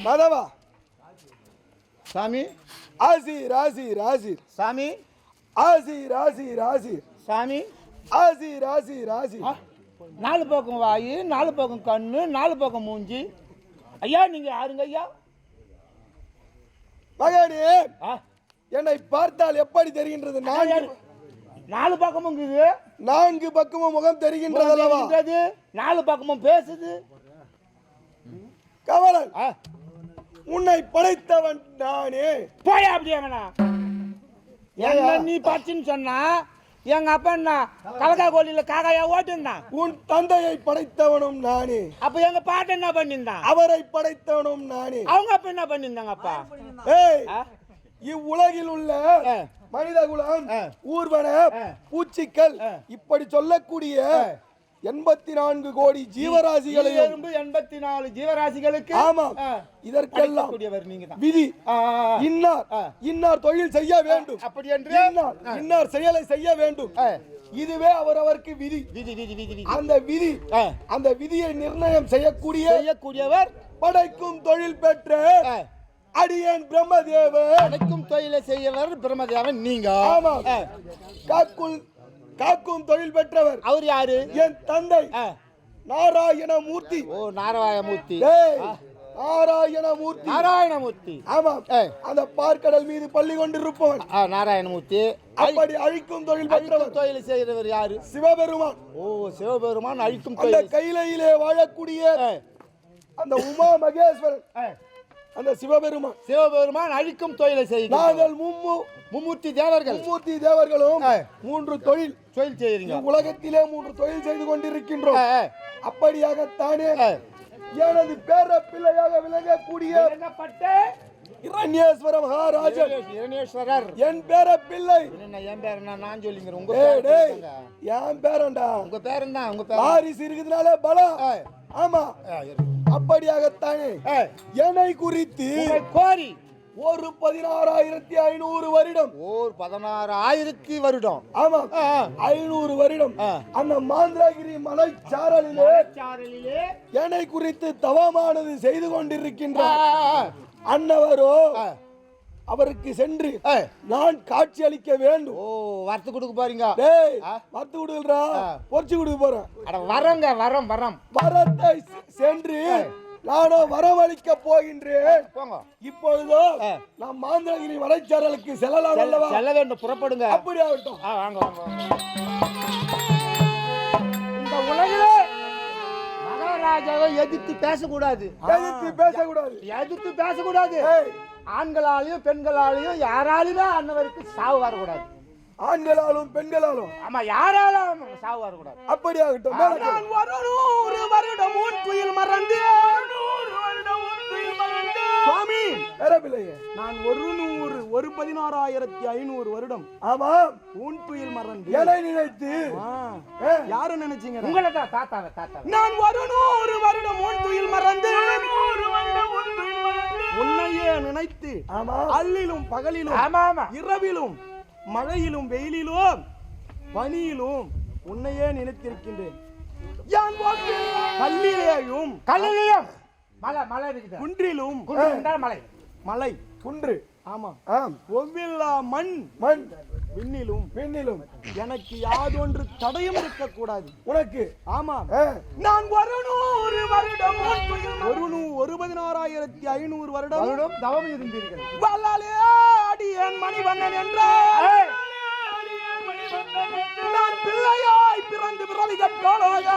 மாதவா சாமி. ஆசி ராசி ராசி சாமி. ஆசி ராசி ராசி சாமி. ஆசி ராசி ராசி. நாலு பக்கம் வாயு, நாலு பக்கம் கண்ணு, நாலு பக்கம் மூஞ்சி. ஐயா நீங்க யாருங்க ஐயா? மகனே என்னை பார்த்தால் எப்படி தெரிகின்றது? நாலு பக்கமும் இருக்குது. நான்கு பக்கமும் முகம் தெரிகின்றது அல்லவா? நாலு பக்கமும் பேசுது. கவலன் உன்னை படைத்தவன் நானே. போய் அப்படியே நீ பச்சுன்னு சொன்னா எங்க அப்பா என்ன கலக்கா கோழியில காக்காயா ஓட்டுந்தான். உன் தந்தையை படைத்தவனும் நானே. அப்ப எங்க பாட்டு என்ன பண்ணிருந்தான்? அவரை படைத்தவனும் நானே. அவங்க அப்ப என்ன பண்ணிருந்தாங்க? அப்பா இவ்வுலகில் உள்ள மனித குலம், ஊர்வன, பூச்சிகள் இப்படி சொல்லக்கூடிய 84 கோடி ஜீவராசிகளை 84 ஜீவராசிகளுக்கு ஆமா இதற்கெல்லாம் விதி. இன்னார் தொழில் செய்ய வேண்டும், அப்படி என்று இன்னார் செயலை செய்ய வேண்டும். இதுவே அவரவருக்கு விதி. அந்த விதியை நிர்ணயம் செய்யக்கூடியவர் படைக்கும் தொழில் பெற்ற அடியேன் பிரம்மதேவன். படைக்கும் தொழிலை செய்யவர் பிரம்மதேவன் நீங்க. ஆமா காக்கும் தொழில் பெற்றவர். அவர் யாரு? என் தந்தை நாராயணமூர்த்தி. ஓ நாராயணமூர்த்தி. நாராயணமூர்த்தி. ஆமா அந்த பார்க்கடல் மீது பள்ளி கொண்டிருப்பவன் நாராயணமூர்த்தி. அப்படி அழிக்கும் தொழில் பெற்றவர். தொழில் செய்கிறவர் யாரு? சிவபெருமான். ஓ சிவபெருமான் அழிக்கும் தொழில். கையிலே வாழக்கூடிய அந்த உமா மகேஸ்வரன் அந்த சிவபெருமான் அழிக்கும் தொழிலை செய்கிறார். நாங்கள் மும்மூர்த்தி தேவர்களும் 3 தொழில் செய்கிறீங்க. உலகத்திலே 3 தொழில் செய்து கொண்டிருக்கின்றோம். அப்படியாகத்தானே எனது பேர பிள்ளையாக விளங்கக்கூடிய இரண்யேஸ்வர மகாராஜன் என் பேர பிள்ளை. என் பேர் நான் சொல்லிங்க. என் பேரண்டா. உங்க பேரண்டா. வாரிசு இருக்குதுனாலே பலம். ஆமா அப்படியாகத்தானே என்னை குறித்து கோரி ஒரு 16,500 வருடம். 16,000 வருடம். ஆமா 500 வருடம் அந்த மாந்திரகிரி மலைச்சாரலிலே என்னை குறித்து தவமானது செய்து கொண்டிருக்கின்றார். அன்னவரோ அவருக்கு சென்று நான் காட்சி அளிக்க வேண்டும். ஓ வரத்து கொடுக்க போறீங்க? வரத்து கொடுக்குறா, பொறிச்சு கொடுக்க போறேன். வரத்தை சென்று நானோ வரவழிக்க போகின்றேன். இப்பொழுதோ நாம் மாந்திரகிரி மலைச்சாரலுக்கு செல்லலாம் அல்லவா? செல்ல வேண்டும், புறப்படுங்க. அப்படி ஆகட்டும். இந்த உலகிலே மகாராஜாவை எதிர்த்து பேசக்கூடாது. ஆண்களாலையும் பெண்களாலையும் யாராலுமே அன்னவருக்கு சாவு வரக்கூடாது. ஆண்களாலும் பெண்களாலும் ஆமா யாராலும் சாவு வரக்கூடாது. அப்படி ஆகட்டும். நான் 100 வருடம் உன் துயில் மறந்து சுவாமி பேரபிள்ளையே நான் 16,500 வருடம் ஆமா உன் துயில் மறந்து எதை நினைத்து யாரு நினைச்சீங்க? உங்களை தான் தாத்தா. நான் 100 வருடம் உன் துயில் மறந்து உன்னையே நினைத்து அல்லிலும் பகலிலும் இரவிலும் மழையிலும் வெயிலிலும் பனியிலும் உன்னையே நினைத்திருக்கின்றேன். கல்லிலேயும் மலை இருக்குது. குன்றிலும் மலை குன்று. ஆமா ஒவ்வில்லா மண் விண்ணிலும் எனக்கு யாதொன்று தடையும் இருக்கக்கூடாது உனக்கு. ஆமா நான் 100 வருடம் 16,500 வருடம் தவம் இருந்தீர்கள். வல்லாலே அடியேன் மணிவண்ணன் என்றால் நான் பிள்ளையாய் பிறந்து பிறவிகட்காலாக